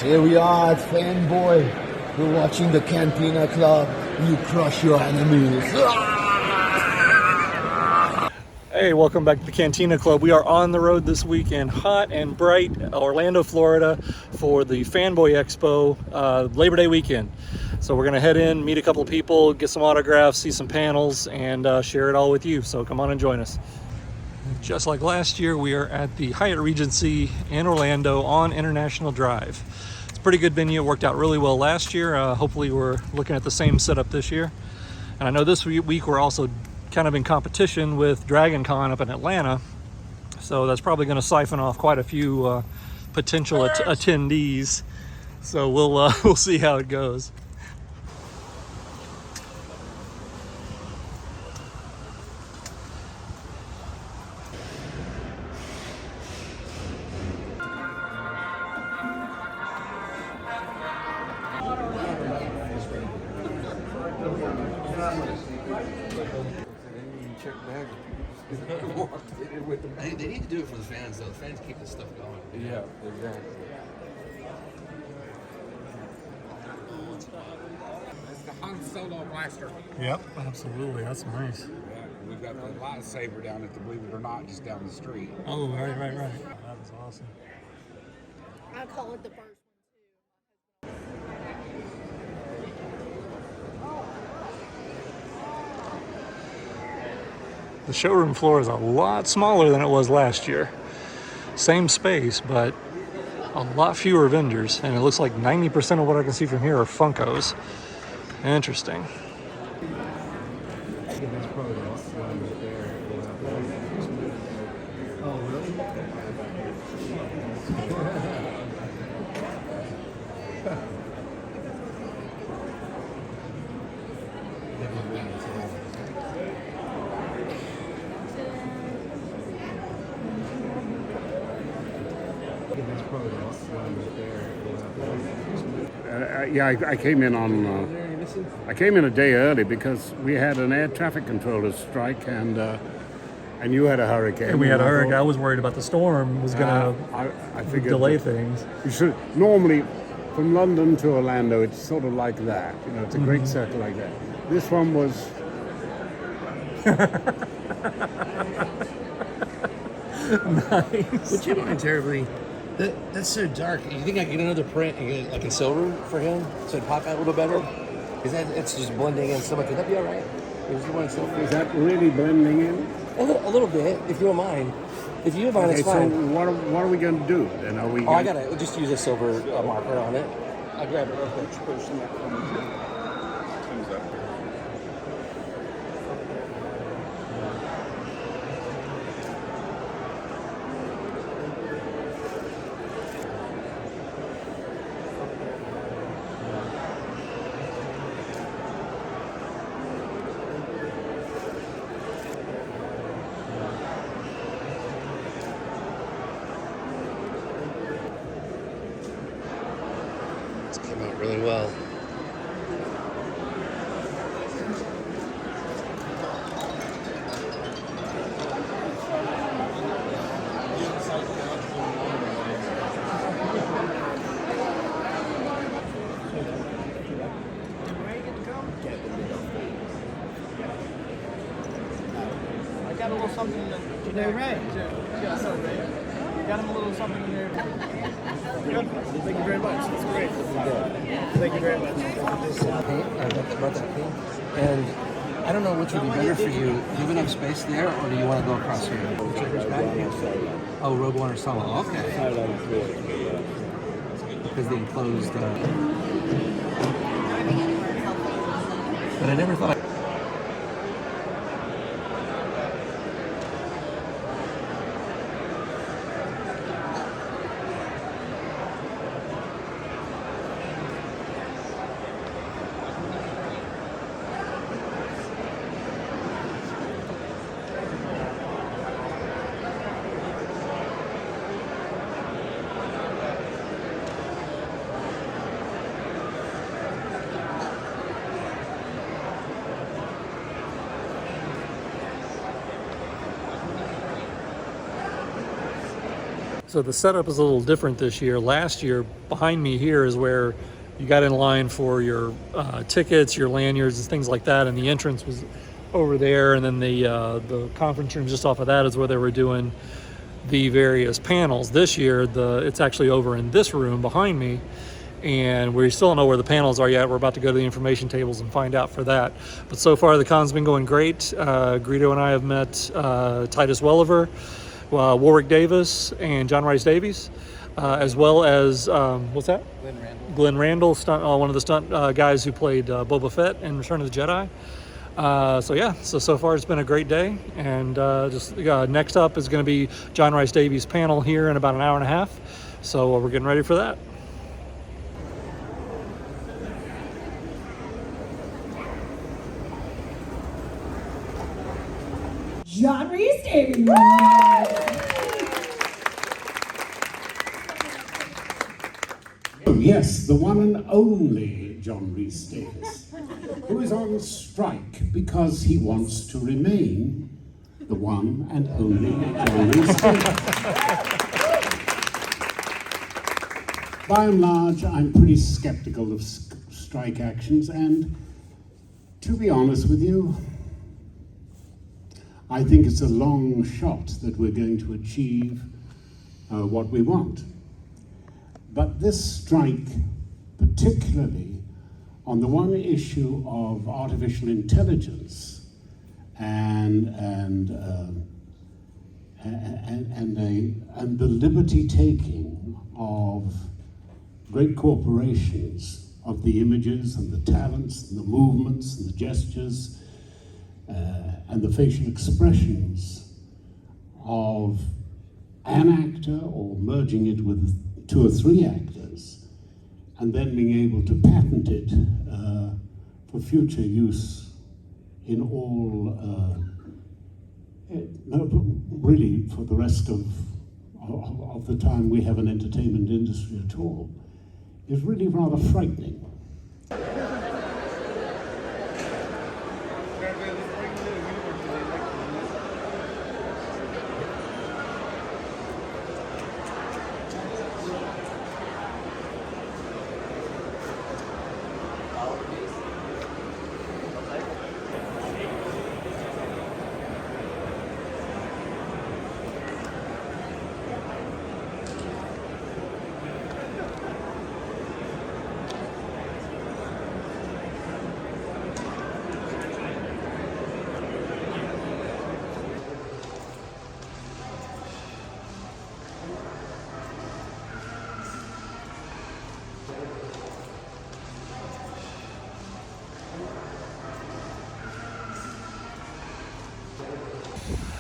Here we are at Fanboy. We're watching the Cantina Club. You crush your enemies. Hey, welcome back to the Cantina Club. We are on the road this weekend, hot and bright, Orlando, Florida, for the Fanboy Expo, Labor Day weekend. So we're gonna head in, meet a couple of people, get some autographs, see some panels, and share it all with you. So come on and join us. Just like last year, we are at the Hyatt Regency in Orlando on International Drive. It's a pretty good venue. It worked out really well last year. Hopefully we're looking at the same setup this year. And I know this week we're also kind of in competition with DragonCon up in Atlanta. So that's probably going to siphon off quite a few potential attendees. So we'll see how it goes. They need to do it for the fans, though. The fans keep this stuff going. Yeah, exactly. It's the Han Solo blaster. Yep, absolutely. That's nice. Yeah, we've got the lightsaber down at the Believe It or Not just down the street. Oh, right. That is awesome. I call it the first one The showroom floor is a lot smaller than it was last year. Same space, but a lot fewer vendors. And it looks like 90% of what I can see from here are Funkos. Interesting. Oh, really? I came in I came in a day early because we had an air traffic controller strike and you had a hurricane. And we had a hurricane. I was worried about the storm was going to delay things. You should normally from London to Orlando. It's sort of like that. You know, it's a great circle like that. This one was. Nice. Would you mind terribly? That's so dark. You think I can get another print and get it like in silver for him so it pop out a little better? Because it's just blending in so much. Could that be all right? Is you want silver? Is that really blending in? A little bit, if you don't mind. If you don't mind, it's So fine. what are we going to do? Then are we? I gotta just use a silver marker on it. I'll grab it real quick. Came out really well. I got a little something in there. They're right. Got him a little something in there. Good. Thank you very much. That's great. Thank you very much. And I don't know which would be better for you. Do you have enough space there, or do you want to go across here? Oh, Rogue One or Solo. Okay. Because the enclosed. But I never thought. So the setup is a little different this year. Last year, behind me here is where you got in line for your tickets, your lanyards, and things like that, and the entrance was over there, and then the conference room just off of that is where they were doing the various panels. This year, it's actually over in this room behind me, and we still don't know where the panels are yet. We're about to go to the information tables and find out for that. But so far, the con's been going great. Greedo and I have met Titus Welliver, Warwick Davis, and John Rhys Davies, as well as, what's that? Glenn Randall, one of the stunt guys who played Boba Fett in Return of the Jedi. So far it's been a great day, and next up is going to be John Rhys Davies' panel here in about an hour and a half. So we're getting ready for that. John Rhys Davies. Oh, yes, the one and only John Rhys Davies, who is on strike because he wants to remain the one and only John Rhys Davies. By and large, I'm pretty skeptical of strike actions, and to be honest with you, I think it's a long shot that we're going to achieve what we want. But this strike, particularly on the one issue of artificial intelligence and the liberty taking of great corporations of the images and the talents and the movements and the gestures and the facial expressions of an actor, or merging it with 2 or 3 actors, and then being able to patent it for future use in all, really for the rest of the time we have an entertainment industry at all, is really rather frightening.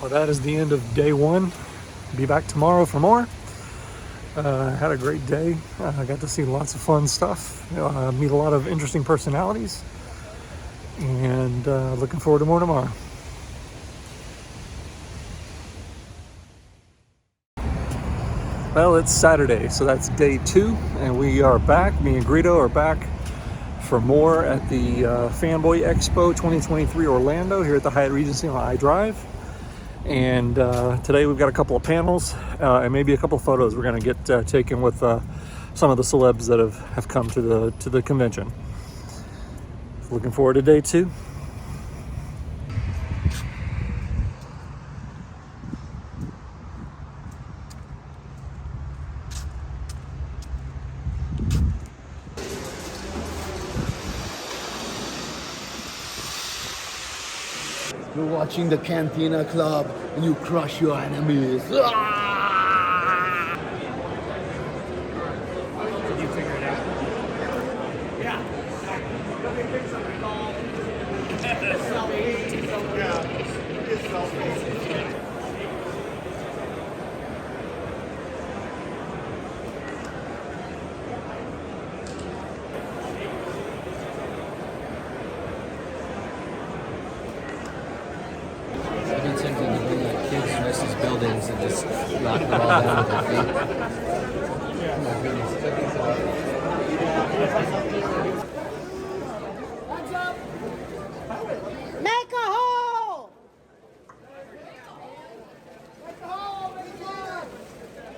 Well, that is the end of day 1. Be back tomorrow for more. Had a great day. I got to see lots of fun stuff, meet a lot of interesting personalities, and looking forward to more tomorrow. Well, it's Saturday, so that's day 2, and we are back. Me and Greedo are back for more at the Fanboy Expo 2023 Orlando here at the Hyatt Regency on I Drive. And today we've got a couple of panels and maybe a couple of photos we're going to get taken with some of the celebs that have come to the convention. Looking forward to day 2. You're watching the Cantina Club and you crush your enemies. Ah! Did you figure it out? Yeah. I've been tempted to bring like kids dressed as buildings and just knock them all down with their feet. Oh my goodness. Make a hole! Make a hole, make a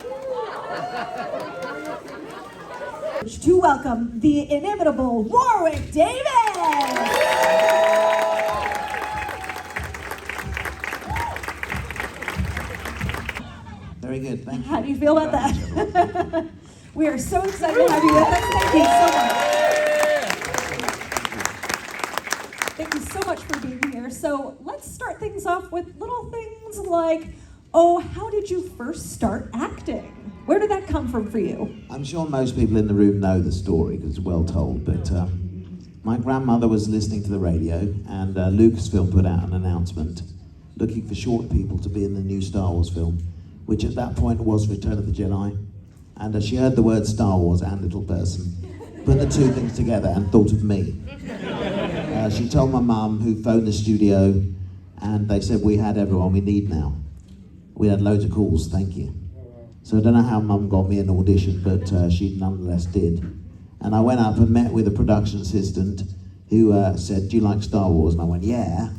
hole! To welcome the inimitable Warwick Davis. Very good, thank you. How do you feel about that? We are so excited to have you with us. Thank you so much. Thank you so much for being here. So let's start things off with little things like, oh, how did you first start acting? Where did that come from for you? I'm sure most people in the room know the story because it's well told, but my grandmother was listening to the radio and Lucasfilm put out an announcement looking for short people to be in the new Star Wars film, which at that point was Return of the Jedi. And she heard the word Star Wars and little person, put the two things together and thought of me. She told my mum, who phoned the studio, and they said, we had everyone we need now. We had loads of calls, thank you. So I don't know how Mum got me an audition, but she nonetheless did. And I went up and met with a production assistant who said, do you like Star Wars? And I went, yeah.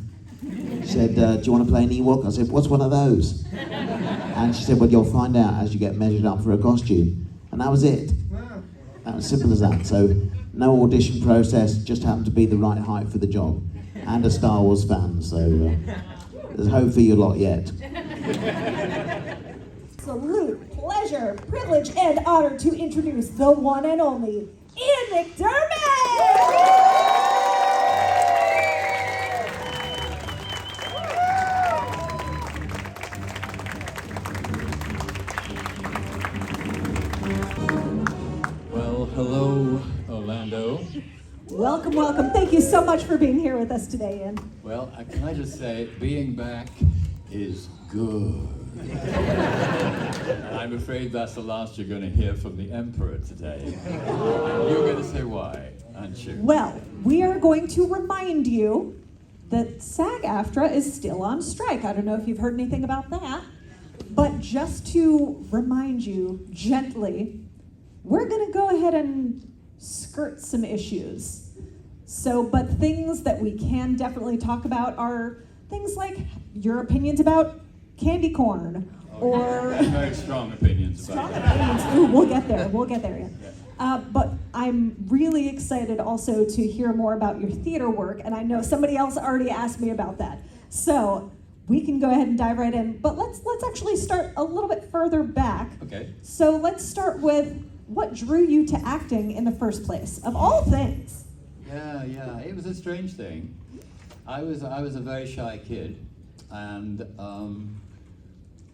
She said, do you want to play an Ewok? I said, what's one of those? And she said, well, you'll find out as you get measured up for a costume. And that was it. That was simple as that. So no audition process, just happened to be the right height for the job. And a Star Wars fan, so there's hope for you lot yet. Absolute pleasure, privilege, and honor to introduce the one and only Ian McDermott! Well, hello, Orlando. Welcome, welcome. Thank you so much for being here with us today, Ian. Well, can I just say, being back is good. And I'm afraid that's the last you're going to hear from the Emperor today. And you're going to say why, aren't you? Well, we are going to remind you that SAG-AFTRA is still on strike. I don't know if you've heard anything about that, but just to remind you gently, we're going to go ahead and skirt some issues. So, but things that we can definitely talk about are things like your opinions about candy corn, or very strong opinions about strong that. opinions. Ooh, we'll get there. Yeah. But I'm really excited also to hear more about your theater work, and I know somebody else already asked me about that. So we can go ahead and dive right in. But let's actually start a little bit further back. Okay. So let's start with what drew you to acting in the first place, of all things. Yeah, it was a strange thing. I was a very shy kid, and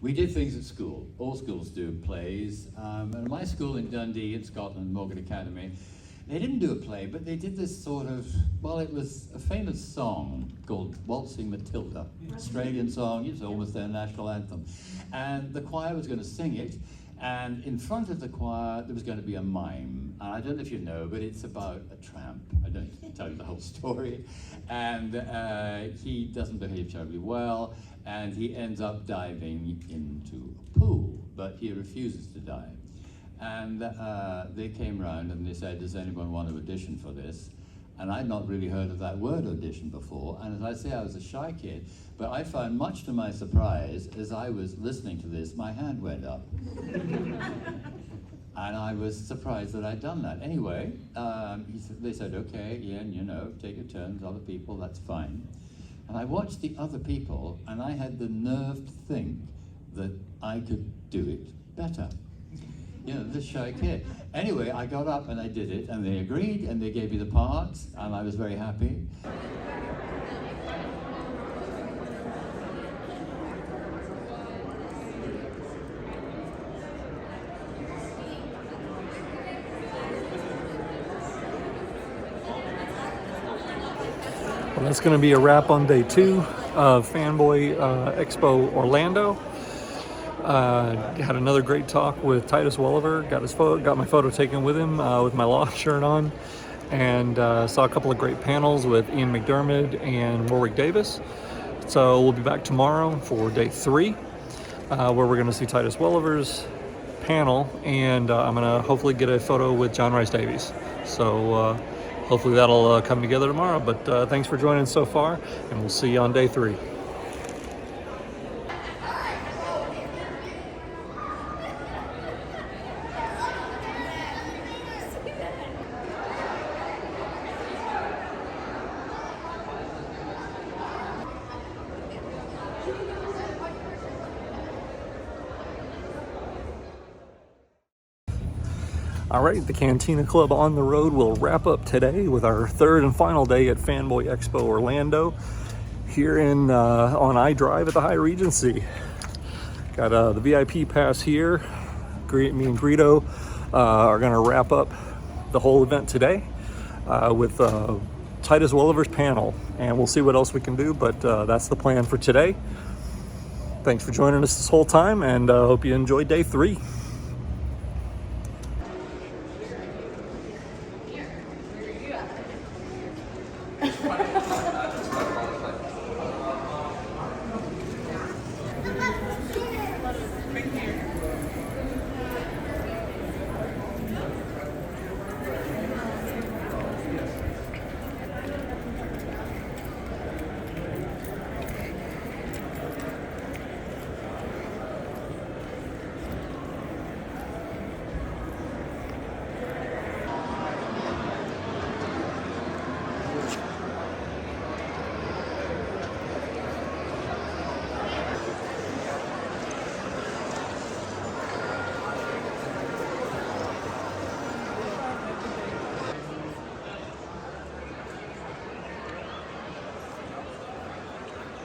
we did things at school. All schools do plays. And my school in Dundee in Scotland, Morgan Academy, they didn't do a play, but they did this sort of, well, it was a famous song called Waltzing Matilda, Australian song. It's almost their national anthem. And the choir was going to sing it, and in front of the choir there was going to be a mime. And I don't know if you know, but it's about a tramp. I don't tell you the whole story. And he doesn't behave terribly well, and he ends up diving into a pool, but he refuses to dive. And they came round and they said, does anyone want to audition for this? And I'd not really heard of that word audition before. And as I say, I was a shy kid, but I found, much to my surprise, as I was listening to this, my hand went up. And I was surprised that I'd done that. Anyway, they said, okay, Ian, you know, take your turns, other people, that's fine. And I watched the other people, and I had the nerve to think that I could do it better. You know, this shy kid. Anyway, I got up and I did it, and they agreed, and they gave me the part, and I was very happy. Well, that's going to be a wrap on day 2 of Fanboy Expo Orlando. Had another great talk with Titus Welliver. Got my photo taken with him with my law shirt on, and saw a couple of great panels with Ian McDermott and Warwick Davis. So we'll be back tomorrow for day 3, where we're going to see Titus Welliver's panel, and I'm going to hopefully get a photo with John Rhys Davies. So hopefully that'll come together tomorrow. But thanks for joining so far, and we'll see you on day 3. All right, the Cantina Club on the road will wrap up today with our third and final day at Fanboy Expo Orlando here in on iDrive at the Hyatt Regency. Got the VIP pass here. Me and Greedo are going to wrap up the whole event today with Titus Welliver's panel, and we'll see what else we can do, but that's the plan for today. Thanks for joining us this whole time, and hope you enjoyed day 3.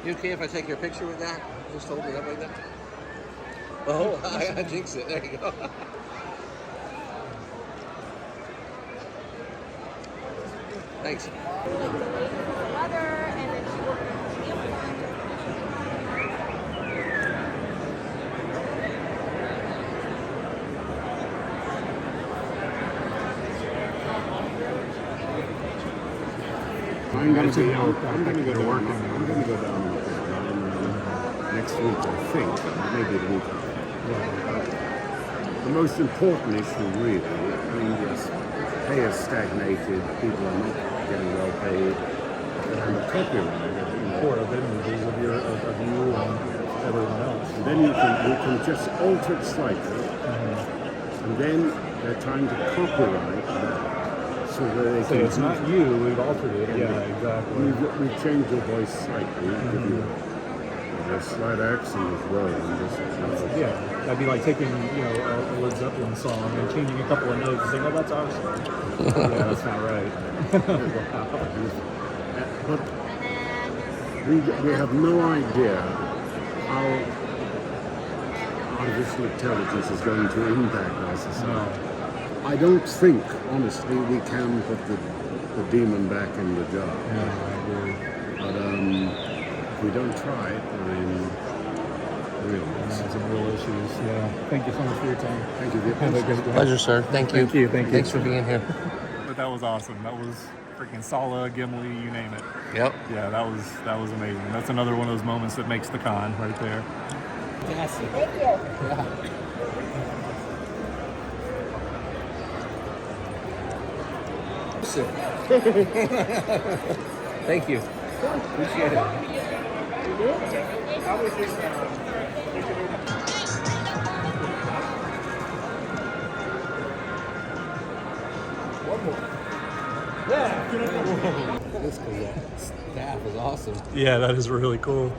You okay if I take your picture with that? Just hold it up like that? Oh, I jinxed it. There you go. Thanks. I'm going to go down next week, I think, maybe the week after. The most important issue, really, I mean, yes, pay has stagnated, people are not getting well paid, and the copyright Of images of you and everyone else. and then you can just alter it slightly, and then they're trying to copyright that. So that they So can it's not you, we've altered it. Yeah, exactly. We've changed your voice slightly, give you a slight accent as well. Yeah, that'd be like taking, a Led Zeppelin song and changing a couple of notes and saying, oh, that's our song. Yeah, that's not right. But we have no idea how artificial intelligence is going to impact our society. I don't think, honestly, we can put the demon back in the jar. No, I agree. But if we don't try it, I mean, really, Some real issues. Yeah. Thank you so much for your time. thank you. Have a good day. Pleasure, sir. Thank you. Thank you. Thanks for being here. But that was awesome. That was freaking Sala, Gimli, you name it. Yep. Yeah, that was amazing. That's another one of those moments that makes the con right there. Thank you. Thank you. Appreciate it. This staff is awesome. Yeah, that is really cool.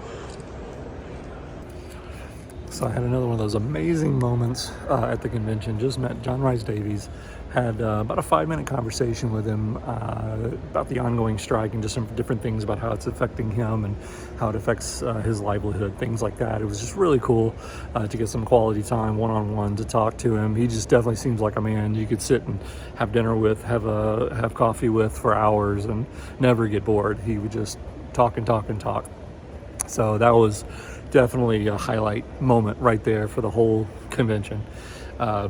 So I had another one of those amazing moments at the convention. Just met John Rhys Davies. Had about a 5-minute conversation with him about the ongoing strike and just some different things about how it's affecting him and how it affects his livelihood, things like that. It was just really cool to get some quality time one-on-one to talk to him. He just definitely seems like a man you could sit and have dinner with, have coffee with for hours and never get bored. He would just talk and talk and talk. So that was definitely a highlight moment right there for the whole convention.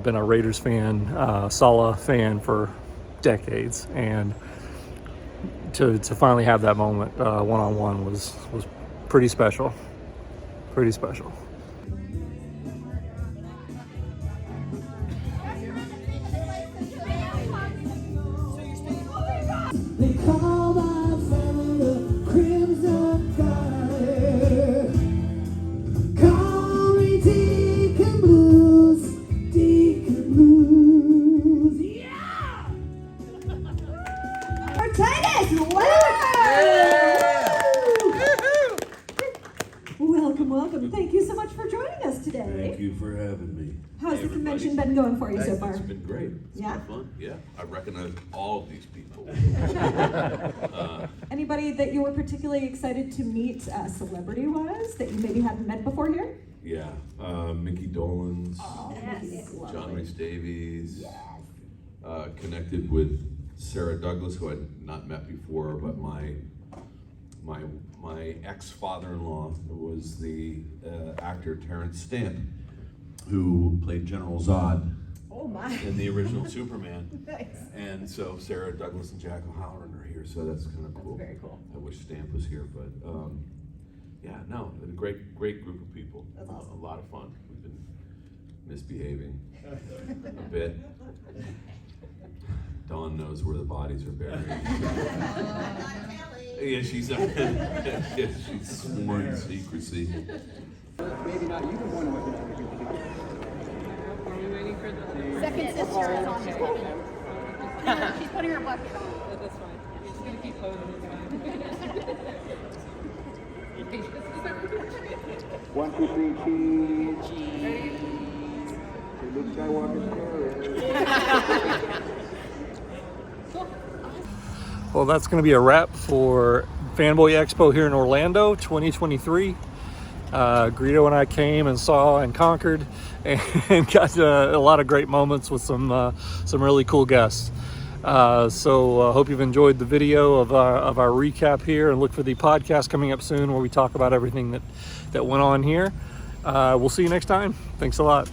Been a Raiders fan, Sala fan for decades, and to finally have that moment one-on-one was pretty special. Pretty special. They call my family the Crimson Guard. Call me Deacon Blues, Deacon Blues. Yeah! Titus Welliver! Welcome, welcome. Thank you so much for having me. How's Hey, the convention everybody. been going for you so far? It's been great. It's Yeah? been fun. Yeah, I recognize all of these people. Anybody that you were particularly excited to meet celebrity-wise that you maybe hadn't met before here? Yeah, Mickey Dolenz, Yes. John Rhys Davies. Connected with Sarah Douglas, who I'd not met before, but my ex-father-in-law was the actor Terrence Stamp, who played General Zod Oh my. in the original Superman. Nice. And so Sarah Douglas and Jack O'Halloran are here, so that's kind of cool. Very cool. I wish Stamp was here, but yeah, no, a great group of people. That's awesome. A lot of fun. We've been misbehaving a bit. Dawn knows where the bodies are buried. Yeah, she's sworn in secrecy. Maybe not. You can wonder what Are we waiting for the Second sister is on the bucket. She's putting her bucket on. That's fine. You're just gonna keep posing. It's fine. 1, 2, 3, cheese. Luke Skywalker's Well, that's going to be a wrap for Fanboy Expo here in Orlando 2023. Greedo and I came and saw and conquered and got a lot of great moments with some really cool guests. So hope you've enjoyed the video of our recap here, and look for the podcast coming up soon where we talk about everything that went on here. We'll see you next time. Thanks a lot.